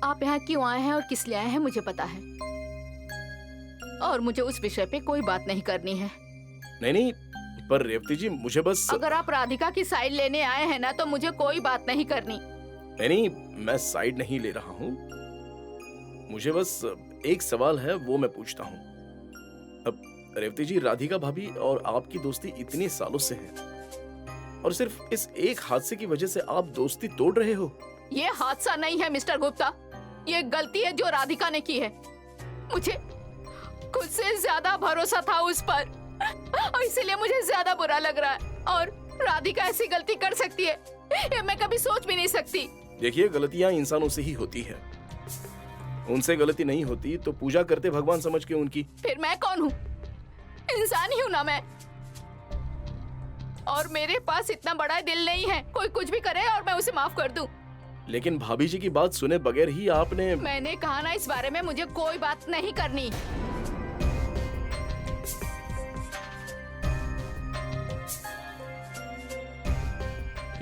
आप यहाँ क्यों आए हैं और किस लिए आए हैं मुझे पता है, और मुझे उस विषय पे कोई बात नहीं करनी है। नहीं नहीं, पर रेवती जी मुझे बस। अगर आप राधिका की साइड लेने आए हैं ना तो मुझे कोई बात नहीं करनी। नहीं नहीं, मैं साइड नहीं ले रहा हूँ। मुझे बस एक सवाल है, वो मैं पूछता हूँ। अब रेवती जी, राधिका भाभी और आपकी दोस्ती इतने सालों से है, और सिर्फ इस एक हादसे की वजह से आप दोस्ती तोड़ रहे हो। ये हादसा नहीं है मिस्टर गुप्ता, ये गलती है जो राधिका ने की है। मुझे खुद से ज्यादा भरोसा था उस पर, और इसीलिए मुझे ज्यादा बुरा लग रहा है। और राधिका ऐसी गलती कर सकती है, ये मैं कभी सोच भी नहीं सकती। देखिए, गलतियां इंसानों से ही होती है, उनसे गलती नहीं होती तो पूजा करते भगवान समझ के उनकी। फिर मैं कौन हूँ? इंसान ही हूँ ना मैं। और मेरे पास इतना बड़ा दिल नहीं है कोई कुछ भी करे और मैं उसे माफ कर दूं। लेकिन भाभी जी की बात सुने बगैर ही आपने। मैंने कहा ना, इस बारे में मुझे कोई बात नहीं करनी।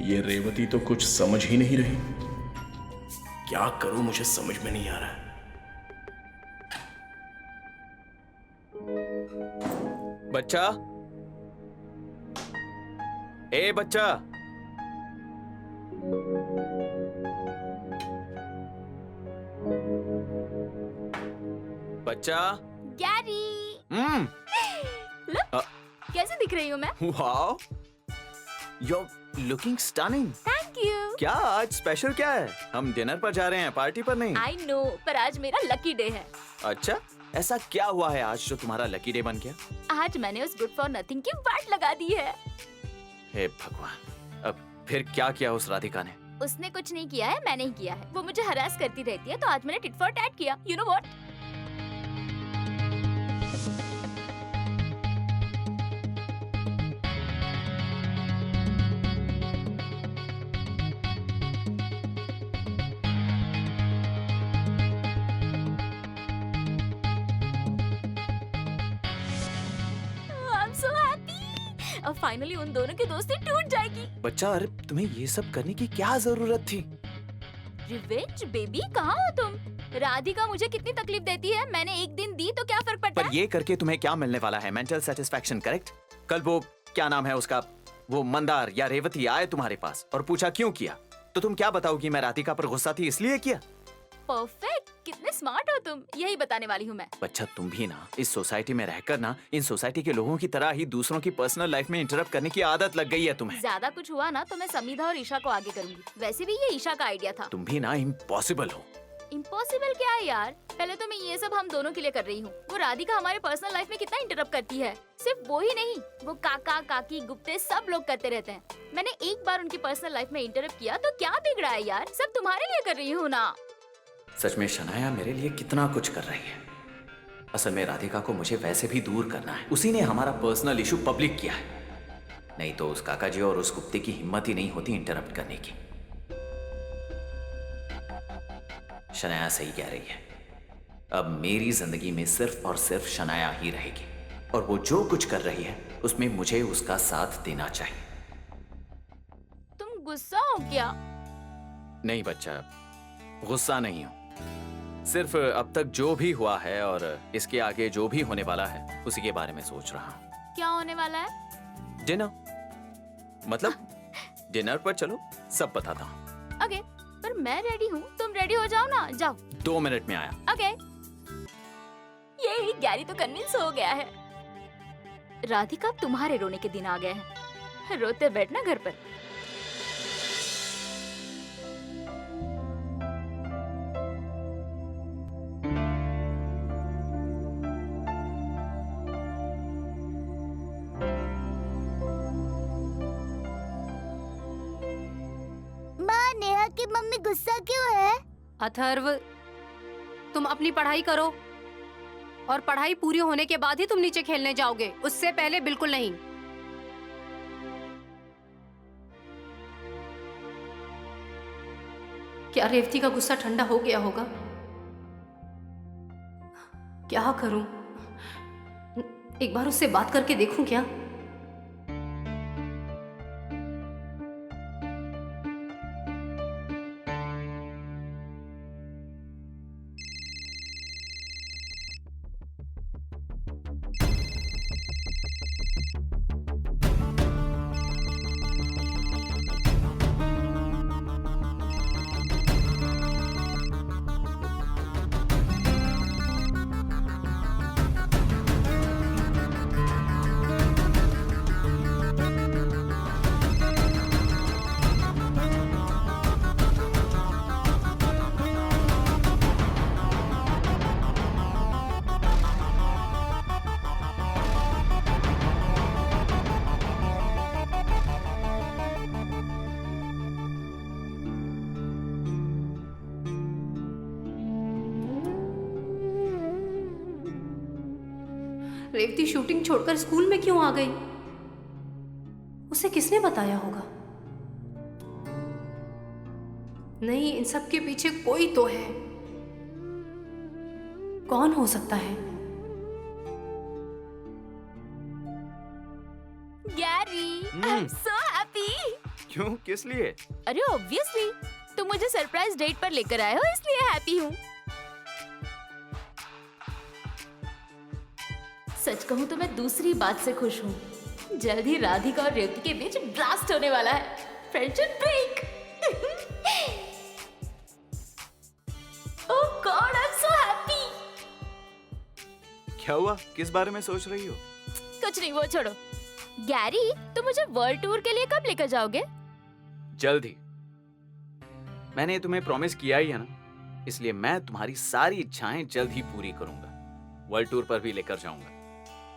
ये रेवती तो कुछ समझ ही नहीं रही। क्या करूं, मुझे समझ में नहीं आ रहा है। बच्चा, ए बच्चा, बच्चा। गैरी, लुक, कैसे दिख रही हूँ मैं? Wow, you're looking stunning. Thank you. क्या आज स्पेशल क्या है? हम डिनर पर जा रहे हैं, पार्टी पर नहीं। आई नो, पर आज मेरा लकी डे है। अच्छा, ऐसा क्या हुआ है आज जो तुम्हारा लकी डे बन गया? आज मैंने उस गुड फॉर नथिंग की वाट लगा दी है। हे भगवान, अब फिर क्या किया उस राधिका ने? उसने कुछ नहीं किया है, मैंने ही किया है। वो मुझे हरास करती रहती है, तो आज मैंने टिट फॉर टैट किया। You know what? अब फाइनली उन दोनों की दोस्ती टूट जाएगी। बच्चा, अरे तुम्हें ये सब करने की क्या जरूरत थी? रिवेंज बेबी, कहाँ हो तुम? राधिका मुझे कितनी तकलीफ देती है, मैंने एक दिन दी तो क्या फर्क पड़ता पर है? ये करके तुम्हें क्या मिलने वाला है? Mental satisfaction, correct? कल वो क्या नाम है उसका, वो मंदार या रेवती आए तुम्हारे पास और पूछा क्यों किया, तो तुम क्या बताओगी? मैं राधिका पर गुस्सा थी इसलिए किया। परफेक्ट, कितने स्मार्ट हो तुम, यही बताने वाली हूँ मैं। बच्चा, तुम भी ना इस सोसाइटी में रहकर ना इन सोसाइटी के लोगों की तरह ही दूसरों की पर्सनल लाइफ में इंटरप्ट करने की आदत लग गई है तुम्हें। ज्यादा कुछ हुआ ना तो मैं समीधा और ईशा को आगे करूंगी। वैसे भी ये ईशा का आइडिया था। तुम भी ना इम्पॉसिबल हो। इम्पॉसिबल क्या है यार? पहले तो मैं ये सब हम दोनों के लिए कर रही हूँ। वो राधिका हमारे पर्सनल लाइफ में कितना इंटरप्ट करती है। सिर्फ वो ही नहीं, वो काका काकी गुप्ते सब लोग करते रहते हैं। मैंने एक बार उनकी पर्सनल लाइफ में इंटरप्ट किया तो क्या बिगड़ा है यार? सब तुम्हारे लिए कर रही हूँ ना। सच में शनाया मेरे लिए कितना कुछ कर रही है। असल में राधिका को मुझे वैसे भी दूर करना है। उसी ने हमारा पर्सनल इशू पब्लिक किया है, नहीं तो उस काका जी और उस गुप्ते की हिम्मत ही नहीं होती इंटरप्ट करने की। शनाया सही कह रही है। अब मेरी जिंदगी में सिर्फ और सिर्फ शनाया ही रहेगी, और वो जो कुछ कर रही है उसमें मुझे उसका साथ देना चाहिए। तुम गुस्सा हो क्या? नहीं बच्चा, गुस्सा नहीं हूं। सिर्फ अब तक जो भी हुआ है और इसके आगे जो भी होने वाला है उसी के बारे में सोच रहा हूँ। क्या होने वाला है? डिनर, मतलब डिनर पर चलो, सब बताता हूँ। ओके, पर मैं रेडी हूँ, तुम रेडी हो जाओ ना। जाओ। 2 मिनट में आया। ओके। ये गैरी तो कन्विंस हो गया है। राधिका, अब तुम्हारे रोने के दिन आ गए हैं। रोते बैठना घर पर। नेहा की मम्मी गुस्सा क्यों है? अथर्व, तुम अपनी पढ़ाई करो, और पढ़ाई पूरी होने के बाद ही तुम नीचे खेलने जाओगे, उससे पहले बिल्कुल नहीं। क्या रेवती का गुस्सा ठंडा हो गया होगा? क्या करूं? एक बार उससे बात करके देखूं क्या? रेवती शूटिंग छोड़कर स्कूल में क्यों आ गई? उसे किसने बताया होगा? नहीं, इन सब के पीछे कोई तो है। कौन हो सकता है? Gary, I am so happy. क्यों, किस लिए? अरे ऑब्वियसली, तुम मुझे सरप्राइज डेट पर लेकर आए हो इसलिए हैप्पी हूँ। सच कहूँ तो मैं दूसरी बात से खुश हूँ। जल्द ही राधिका और रेवती के बीच ब्लास्ट होने वाला है। Friendship break. Oh God, I am so happy. क्या हुआ, किस बारे में सोच रही हो? कुछ नहीं, वो छोड़ो। गैरी, तुम मुझे वर्ल्ड टूर के लिए कब लेकर जाओगे? जल्द ही। मैंने तुम्हें प्रॉमिस किया ही है ना, इसलिए मैं तुम्हारी सारी इच्छाएं जल्द ही पूरी करूंगा। वर्ल्ड टूर पर भी लेकर जाऊंगा।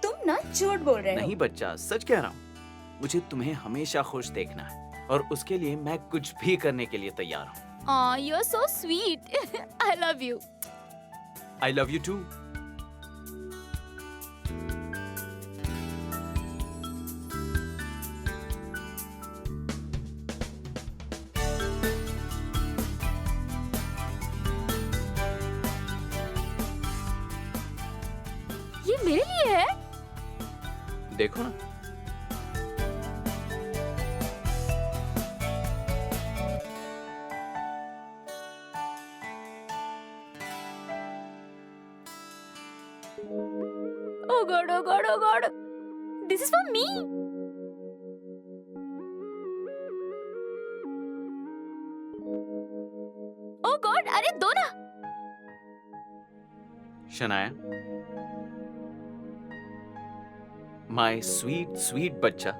तुम ना झूठ बोल रहे हो। नहीं बच्चा, सच कह रहा हूँ। मुझे तुम्हें हमेशा खुश देखना है और उसके लिए मैं कुछ भी करने के लिए तैयार हूँ। Oh, you're so sweet. I love you. I love you too. ये मेरे लिए है? देखो ना। Oh God, oh God, oh God. This is for me. Oh God, अरे दो ना। शनाया, my sweet, sweet बच्चा,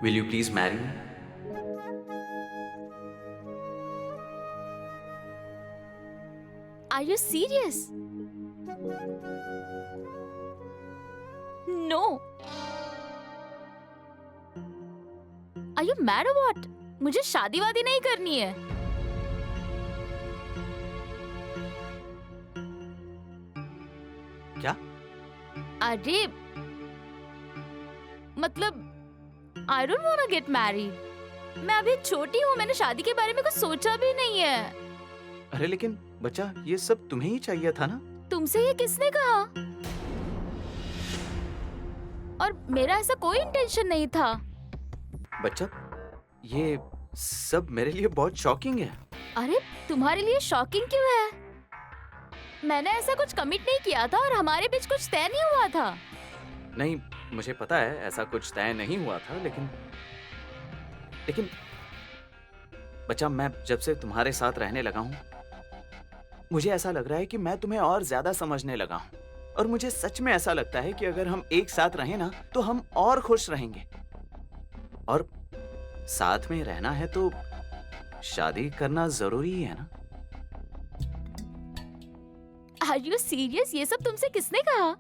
will you please marry me? Are you serious? No. Are you mad or what? मुझे शादी वादी नहीं करनी है। क्या? अरे मतलब I don't wanna get married. मैं अभी छोटी हूँ, मैंने शादी के बारे में कुछ सोचा भी नहीं है। अरे लेकिन बच्चा, ये सब तुम्हें ही चाहिए था ना? तुमसे ये किसने कहा? और मेरा ऐसा कोई इंटेंशन नहीं था। बच्चा, ये सब मेरे लिए बहुत शॉकिंग है। अरे तुम्हारे लिए शॉकिंग क्यों है? मैंने ऐसा कुछ कमिट नहीं किया था और हमारे बीच कुछ तय नहीं हुआ था। नहीं, मुझे पता है ऐसा कुछ तय नहीं हुआ था, लेकिन बच्चा, मैं जब से तुम्हारे साथ रहने लगा हूँ, मुझे ऐसा लग रहा है कि मैं तुम्हें और ज्यादा समझने लगा हूँ। और मुझे सच में ऐसा लगता है कि अगर हम एक साथ रहें ना, तो हम और खुश रहेंगे। और साथ में रहना है तो शादी करना जरूरी है ना? Are you serious? ये सब तुमसे किसने कहा?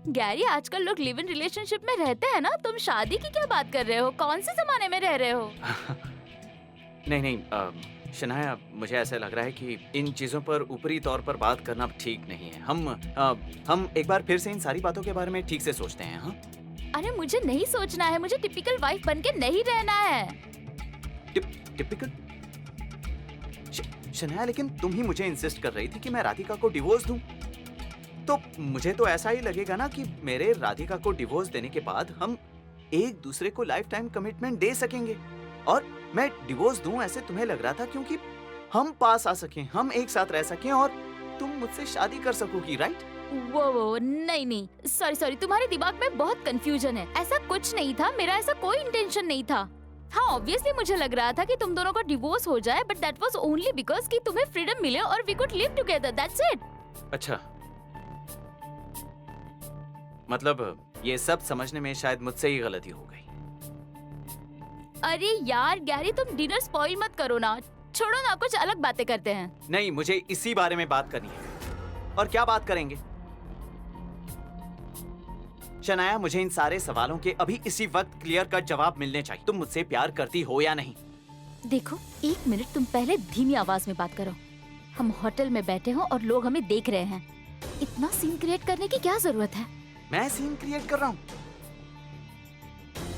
गैरी, आजकल लोग लिव इन रिलेशनशिप में रहते हैं ना, तुम शादी की क्या बात कर रहे हो? कौन से जमाने में रह रहे हो? नहीं, शनाया, मुझे ऐसा लग रहा है कि इन चीजों पर ऊपरी तौर पर बात करना ठीक नहीं है। हम एक बार फिर से इन सारी बातों के बारे में ठीक से सोचते हैं। हाँ? अरे मुझे नहीं सोचना है, मुझे टिपिकल वाइफ बनके नहीं रहना है। टिपिकल? शनाया, लेकिन तुम ही मुझे इंसिस्ट कर रही थी कि मैं राधिका को डिवोर्स दूं। तो मुझे तो ऐसा ही लगेगा ना कि मेरे राधिका को डिवोर्स देने के बाद हम एक दूसरे को लाइफ टाइम कमिटमेंट दे सकेंगे। और मैं डिवोर्स दूं ऐसे तुम्हें लग रहा था क्योंकि हम पास आ सकें, हम एक साथ रह सकें और तुम मुझसे शादी कर सकोगी, राइट? वो नहीं, सॉरी, तुम्हारे दिमाग में बहुत कंफ्यूजन है। ऐसा कुछ नहीं था, मेरा ऐसा कोई इंटेंशन नहीं था। हाँ, ऑब्वियसली मुझे लग रहा था कि तुम दोनों का डिवोर्स हो जाए, but that was only because कि तुम्हें फ्रीडम मिले और we could live together, that's it. अच्छा, मतलब ये सब समझने में शायद मुझसे ही गलती हो गई। अरे यार गैरी, तुम डिनर स्पॉइल मत करो ना। छोड़ो ना, कुछ अलग बातें करते हैं। नहीं, मुझे इसी बारे में बात करनी है। और क्या बात करेंगे? शनाया, मुझे इन सारे सवालों के अभी इसी वक्त क्लियर कट जवाब मिलने चाहिए। तुम मुझसे प्यार करती हो या नहीं? देखो, एक मिनट तुम पहले धीमी आवाज में बात करो। हम होटल में बैठे हो और लोग हमें देख रहे हैं। इतना सीन क्रिएट करने की क्या जरूरत है? मैं सीन क्रिएट कर रहा हूँ?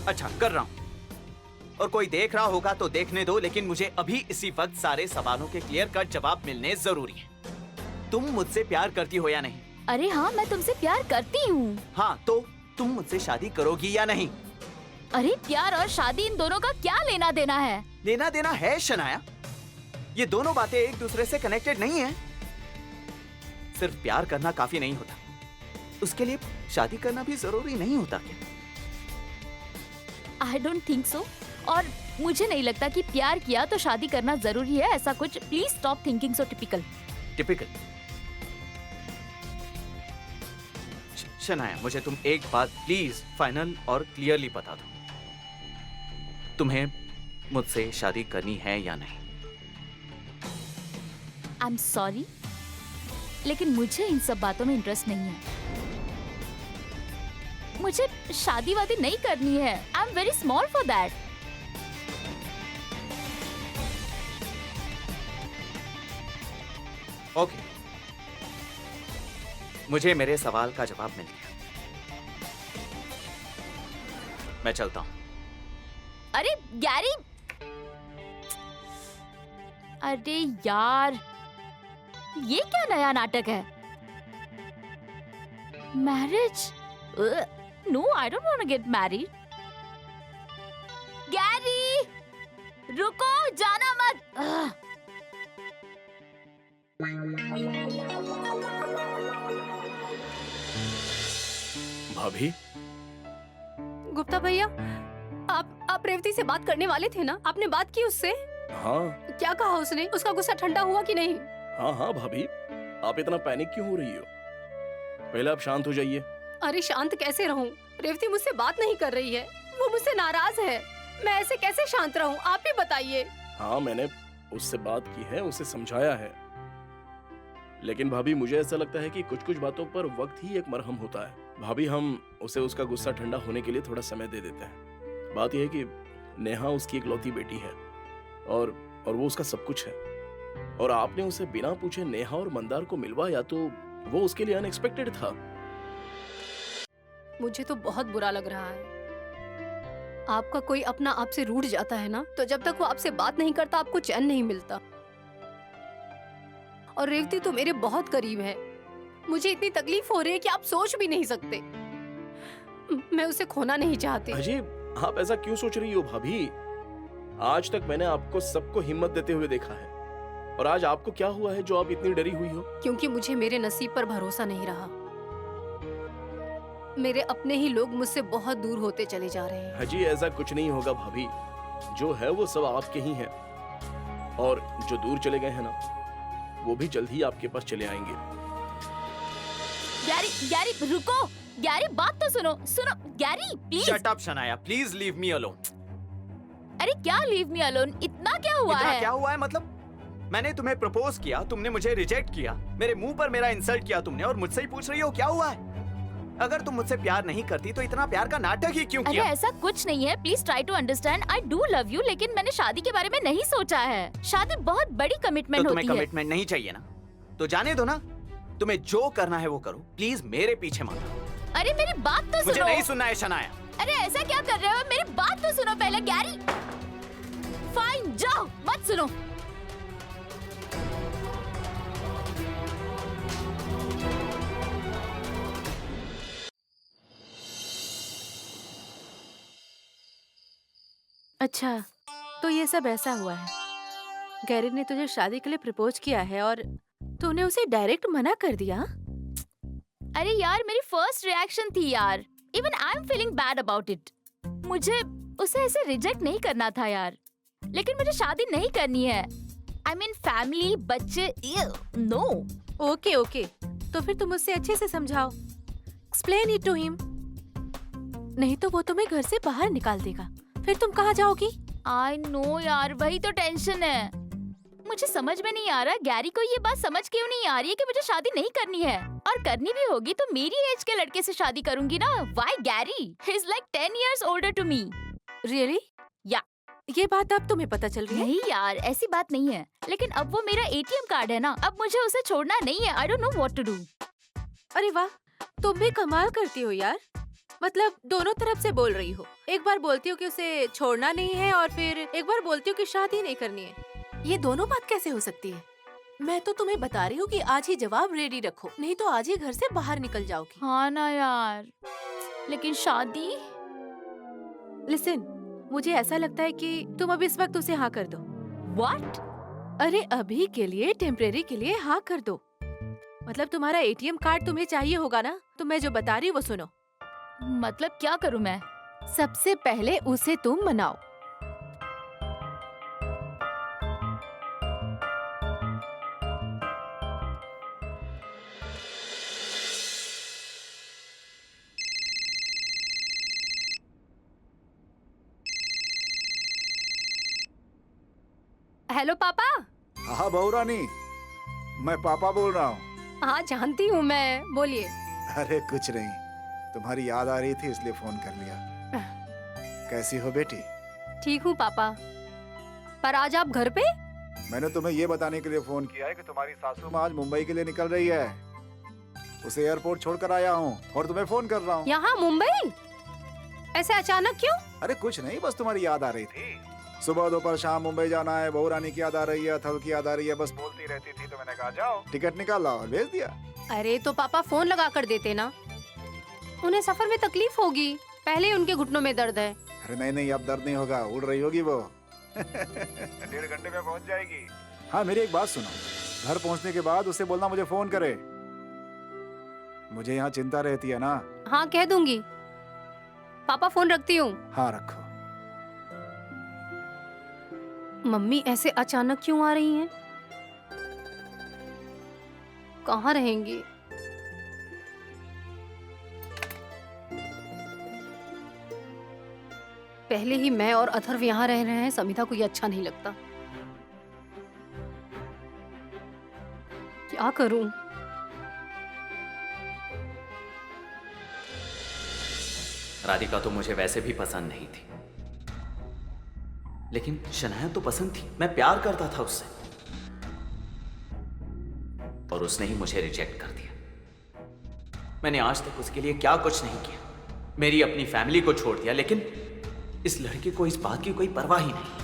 अच्छा, कर रहा हूँ। और कोई देख रहा होगा तो देखने दो, लेकिन मुझे अभी इसी वक्त सारे सवालों के क्लियर कट जवाब मिलने जरूरी है। तुम मुझसे प्यार करती हो या नहीं? अरे हाँ, मैं तुमसे प्यार करती हूँ। हाँ, तो तुम मुझसे शादी करोगी या नहीं? अरे प्यार और शादी इन दोनों का क्या लेना देना है? लेना देना है शनाया। ये दोनों बातें एक दूसरे से कनेक्टेड नहीं है। सिर्फ प्यार करना काफी नहीं होता, उसके लिए शादी करना भी जरूरी नहीं होता क्या? I don't think so. और मुझे नहीं लगता कि प्यार किया तो शादी करना जरूरी है, ऐसा कुछ। Please stop thinking so typical. Typical? Shanaya, मुझे तुम एक बात प्लीज फाइनल और क्लियरली बता दो, तुम्हें मुझसे शादी करनी है या नहीं? आई एम सॉरी, लेकिन मुझे इन सब बातों में इंटरेस्ट नहीं है। मुझे शादी वादी नहीं करनी है। I am very small for that. Okay, मुझे मेरे सवाल का जवाब मिल गया। मैं चलता हूं। अरे गैरी, अरे यार, ये क्या नया नाटक है? Marriage? No, I don't want to get married. Gary, रुको, जाना मत। भाभी, गुप्ता भैया, आप रेवती से बात करने वाले थे ना? आपने बात की उससे? हाँ क्या कहा उसने? उसका गुस्सा ठंडा हुआ कि नहीं? हाँ हाँ भाभी, आप इतना पैनिक क्यों हो रही हो? पहले आप शांत हो जाइए। अरे शांत कैसे रहूं? रेवती मुझसे बात नहीं कर रही है, वो मुझसे नाराज है। मैं ऐसे कैसे शांत रहूं? आप ही बताइए। हाँ, मैंने उससे बात की है, उसे समझाया है, लेकिन भाभी मुझे ऐसा लगता है कि कुछ कुछ बातों पर वक्त ही एक मरहम होता है। भाभी, हम उसे उसका गुस्सा ठंडा होने के लिए थोड़ा समय दे देते हैं। बात यह है कि नेहा उसकी इकलौती बेटी है और वो उसका सब कुछ है, और आपने उसे बिना पूछे नेहा और मंदार को मिलवाया तो वो उसके लिए अनएक्सपेक्टेड था। मुझे तो बहुत बुरा लग रहा है। आपका कोई अपना आपसे रूठ जाता है ना, तो जब तक वो आपसे बात नहीं करता आपको चैन नहीं मिलता। और रेवती तो मेरे बहुत करीब है। मुझे इतनी तकलीफ हो रही है कि आप सोच भी नहीं सकते। मैं उसे खोना नहीं चाहती। अजीब, आप ऐसा क्यों सोच रही हो भाभी? आज तक मैंने आपको सबको हिम्मत देते हुए देखा है, और आज आपको क्या हुआ है जो आप इतनी डरी हुई हो? क्योंकि मुझे मेरे नसीब पर भरोसा नहीं रहा। मेरे अपने ही लोग मुझसे बहुत दूर होते चले जा रहे हैं। हाजी, ऐसा कुछ नहीं होगा भाभी, जो है वो सब आपके ही हैं, और जो दूर चले गए हैं ना, वो भी जल्द ही आपके पास चले आएंगे। गैरी रुको, गैरी बात तो सुनो। Gary please. Shut up Shanaya, please leave me alone. अरे क्या लीव मी अलोन? इतना क्या हुआ इतना है? क्या हुआ है मतलब? मैंने तुम्हें प्रपोज किया, तुमने मुझे रिजेक्ट किया, मेरे मुंह पर मेरा इंसल्ट किया तुमने, और मुझसे ही पूछ रही हो क्या हुआ है? अगर तुम मुझसे प्यार नहीं करती तो इतना प्यार का नाटक ही क्यों अरे किया? ऐसा कुछ नहीं है, please try to understand. I do love you, लेकिन मैंने शादी के बारे में नहीं सोचा है। शादी बहुत बड़ी कमिटमेंट तो होती तुम्हें है। कमिटमेंट नहीं चाहिए ना, तो जाने दो ना। तुम्हें जो करना है वो करो, प्लीज मेरे पीछे मत आओ। अरे मेरी बात तो मुझे सुनो। नहीं सुनना है शनाया। अरे ऐसा क्या कर रहे हो? मेरी बात तो सुनो पहले गैरी। फाइन, जाओ, मत सुनो। अच्छा, तो ये सब ऐसा हुआ है। गैरी ने तुझे शादी के लिए प्रपोज किया है और तूने उसे डायरेक्ट मना कर दिया? अरे यार, मेरी फर्स्ट रिएक्शन थी यार। Even I am feeling bad about it. मुझे उसे ऐसे रिजेक्ट नहीं करना था यार, लेकिन मुझे शादी नहीं करनी है। आई मीन फैमिली, बच्चे, नो। ओके ओके, तो फिर तुम उससे अच्छे से समझाओ। एक्सप्लेन इट टू हिम, नहीं तो वो तुम्हें घर से बाहर निकाल देगा। फिर तुम कहाँ जाओगी? आई नो यार, वही तो टेंशन है। मुझे समझ में नहीं आ रहा गैरी को ये बात समझ क्यों नहीं आ रही है कि मुझे शादी नहीं करनी है, और करनी भी होगी तो मेरी एज के लड़के से शादी करूंगी ना। Why Gary? He's like 10 years older to me. Really? या ये बात अब तुम्हें पता चल रही है? नहीं यार, ऐसी बात नहीं है, लेकिन अब वो मेरा ATM कार्ड है ना, अब मुझे उसे छोड़ना नहीं है। I don't know what to do. अरे वाह, तुम भी कमाल करती हो यार। मतलब दोनों तरफ से बोल रही हो। एक बार बोलती हो कि उसे छोड़ना नहीं है और फिर एक बार बोलती हो कि शादी नहीं करनी है। ये दोनों बात कैसे हो सकती है? मैं तो तुम्हें बता रही हूँ कि आज ही जवाब रेडी रखो, नहीं तो आज ही घर से बाहर निकल जाओगी। हाँ ना यार, लेकिन शादी? लिसन, मुझे ऐसा लगता है कि तुम अब इस वक्त उसे हाँ कर दो। व्हाट? अरे अभी के लिए, टेम्परेरी के लिए हाँ कर दो। मतलब तुम्हारा एटीएम कार्ड तुम्हें चाहिए होगा ना, तो मैं जो बता रही हूँ वो सुनो। मतलब क्या करूँ मैं? सबसे पहले उसे तुम मनाओ। हेलो पापा। हाँ बहू रानी, मैं पापा बोल रहा हूँ। हाँ जानती हूँ मैं, बोलिए। अरे कुछ नहीं, तुम्हारी याद आ रही थी इसलिए फोन कर लिया। कैसी हो बेटी? ठीक हूँ पापा, पर आज आप घर पे? मैंने तुम्हें ये बताने के लिए फोन किया है कि तुम्हारी सासू माँ आज मुंबई के लिए निकल रही है। उसे एयरपोर्ट छोड़कर आया हूँ और तुम्हें फोन कर रहा हूँ। यहाँ मुंबई? ऐसे अचानक क्यों? अरे कुछ नहीं, बस तुम्हारी याद आ रही थी। सुबह दोपहर शाम मुंबई जाना है, बहू रानी की याद आ रही है, अथर्व की याद आ रही है, बस बोलती रहती थी। तो मैंने कहा जाओ टिकट निकाला और भेज दिया। अरे तो पापा फोन लगा कर देते ना, उन्हें सफर में तकलीफ होगी। पहले ही उनके घुटनों में दर्द है। अरे नहीं नहीं, अब दर्द नहीं होगा, उड़ रही होगी वो। 1.5 घंटे में पहुंच जाएगी। हाँ मेरी एक बात सुनो, घर पहुंचने के बाद उससे बोलना मुझे फोन करे। मुझे यहाँ चिंता रहती है ना। हाँ कह दूंगी। पापा फोन रखती हूँ। हाँ रखो। मम्मी ऐसे अचानक क्यों आ रही हैं? कहाँ रहेंगी? पहले ही मैं और अथर्व यहाँ रह रहे हैं, समिता को ये अच्छा नहीं लगता। क्या करूं? राधिका तो मुझे वैसे भी पसंद नहीं थी, लेकिन शनाया तो पसंद थी। मैं प्यार करता था उससे, और उसने ही मुझे रिजेक्ट कर दिया। मैंने आज तक उसके लिए क्या कुछ नहीं किया, मेरी अपनी फैमिली को छोड़ दिया, लेकिन इस लड़के को इस बात की कोई परवाह ही नहीं।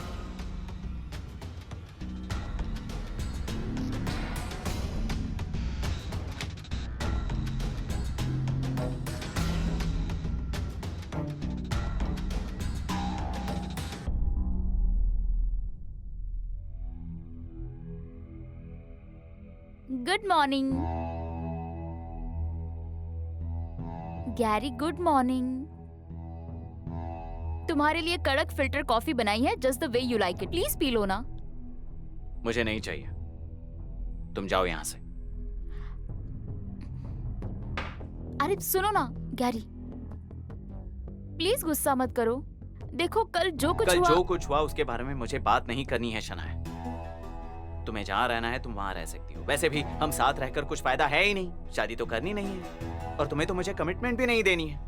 Good morning Gary, good morning. तुम्हारे लिए कड़क फिल्टर कॉफी बनाई है, just the way you like it. Please पी लो ना। मुझे नहीं चाहिए, तुम जाओ यहां से। अरे सुनो ना गैरी, प्लीज गुस्सा मत करो। देखो कल जो कुछ हुआ उसके बारे में मुझे बात नहीं करनी है शनाया। तुम्हें जहाँ रहना है तुम वहाँ रह सकती हो। वैसे भी हम साथ रहकर कुछ फायदा है ही नहीं, शादी तो करनी नहीं है, और तुम्हें तो मुझे कमिटमेंट भी नहीं देनी है।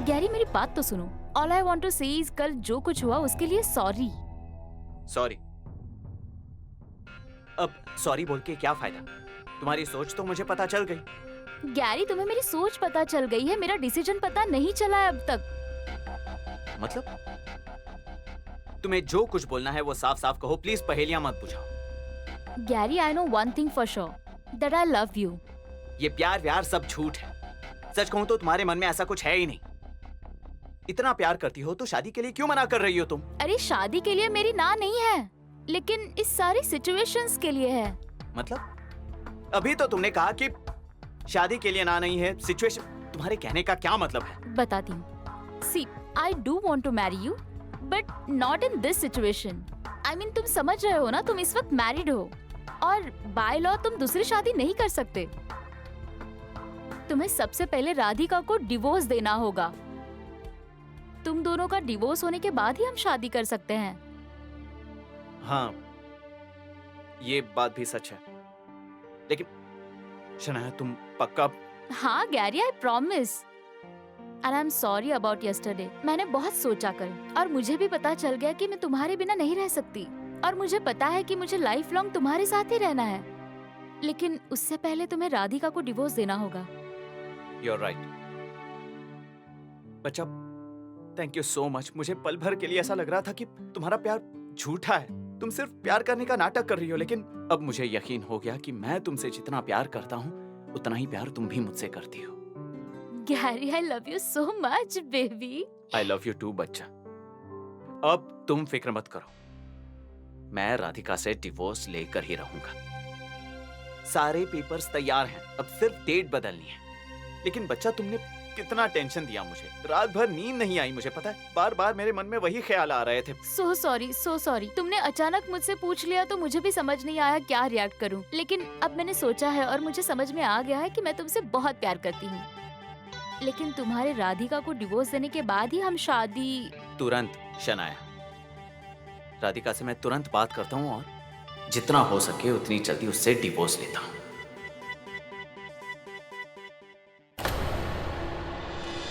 गैरी मेरी बात तो सुनो। ऑल आई वांट टू से इज कल जो कुछ हुआ उसके लिए सॉरी। सॉरी? अब सॉरी बोल के क्या फायदा? तुम्हारी सोच तो मुझे पता चल गई। गैरी तुम्हें मेरी सोच पता चल गई है, मेरा डिसीजन पता नहीं चला है अब तक। मतलब तुम्हें जो कुछ बोलना है वो साफ साफ कहो, प्लीज पहेलियां मत बुझाओ। Gary I know one thing for sure, that I love you. ये प्यार व्यार सब झूठ है। सच कहूं तो तुम्हारे मन में ऐसा कुछ है ही नहीं। इतना प्यार करती हो तो शादी के लिए क्यों मना कर रही हो तुम? अरे शादी के लिए मेरी ना नहीं है, लेकिन इस सारी सिचुएशंस के लिए है। मतलब अभी तो तुमने कहा कि शादी के लिए ना नहीं है, सिचुएशन। तुम्हारे कहने का क्या मतलब है? बताती हूँ। See I do want to marry you, but not in this situation. I mean तुम समझ रहे हो ना, तुम इस वक्त मैरिड हो और बाय लॉ तुम दूसरी शादी नहीं कर सकते। तुम्हें सबसे पहले राधिका को डिवोर्स देना होगा। तुम दोनों का डिवोर्स होने के बाद ही हम शादी कर सकते हैं। हाँ ये बात भी सच है, लेकिन शनाया तुम पक्का? हाँ Gary I promise, and I am sorry about yesterday. मैंने बहुत सोचा कल, और मुझे भी पता चल गया कि मैं तुम्हारे बिना नहीं रह सकती, और मुझे पता है कि मुझे लाइफ लॉन्ग तुम्हारे साथ ही रहना है। लेकिन उससे पहले तुम्हें राधिका को डिवोर्स देना होगा। You're right. बच्चा, थैंक यू सो मच। मुझे पल भर के लिए ऐसा लग रहा था कि तुम्हारा प्यार झूठा है, तुम सिर्फ प्यार करने का नाटक कर रही हो, लेकिन अब मुझे यकीन हो गया कि मैं तुमसे जितना प्यार करता हूँ उतना ही प्यार तुम भी मुझसे करती हो। Gary, I love you so much baby. I love you too बच्चा। अब तुम फिक्र मत करो, मैं राधिका से डिवोर्स लेकर ही रहूंगा। सारे पेपर्स तैयार हैं, अब सिर्फ डेट बदलनी है। लेकिन बच्चा, तुमने कितना टेंशन दिया मुझे, रात भर नींद नहीं आई मुझे, पता है? बार बार मेरे मन में वही ख्याल आ रहे थे। So sorry. तुमने अचानक मुझसे पूछ लिया तो मुझे भी समझ नहीं आया क्या रिएक्ट करूं। लेकिन अब मैंने सोचा है और मुझे समझ में आ गया है कि मैं तुमसे बहुत प्यार करती हूँ। लेकिन तुम्हारे राधिका को डिवोर्स देने के बाद ही हम शादी। तुरंत शनाया, राधिका से मैं तुरंत बात करता हूँ और जितना हो सके उतनी जल्दी उससे डिवोर्स लेता हूँ।